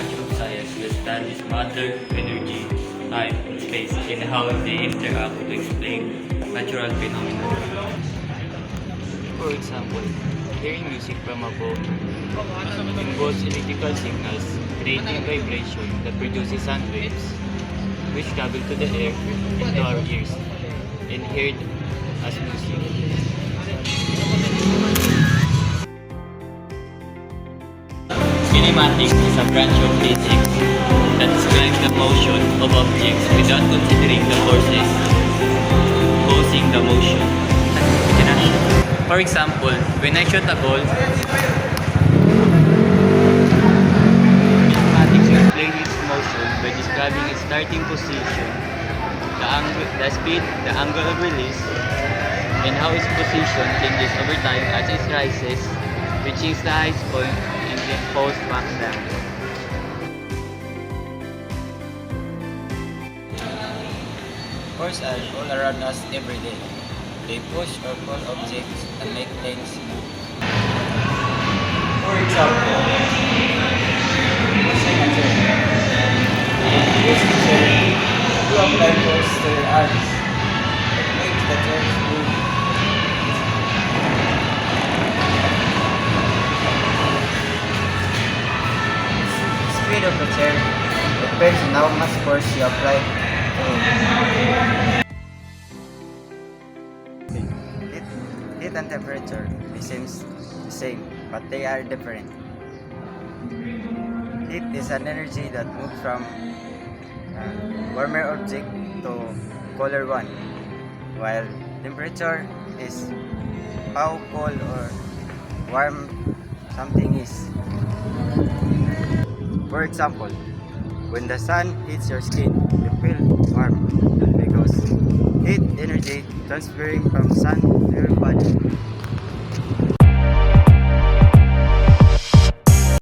branch of science that studies matter, energy, time, and space, and how they interact to explain natural phenomena. For example, hearing music from above involves electrical signals creating vibration that produces sound waves, which travel to the air into our ears and heard as music. Kinematics is a branch of physics that describes the motion of objects without considering the forces causing the motion. For example, when I shoot a ball, Kinematics explains its motion by describing its starting position, the speed, the angle of release, and how its position changes over time as it rises, reaching the highest point and then falls back down. Forces are all around us every day. They push or pull objects and make things move. For example, pushing a chair. Use the chair to apply force to your arms. It makes the chair move. Speed of the chair depends on how much force you apply to it. Heat and temperature may seem the same, but they are different. Heat is an energy that moves from warmer object to colder one, while temperature is how cold or warm something is. For example, when the sun hits your skin, you feel warm because heat energy transferring from sun to your body.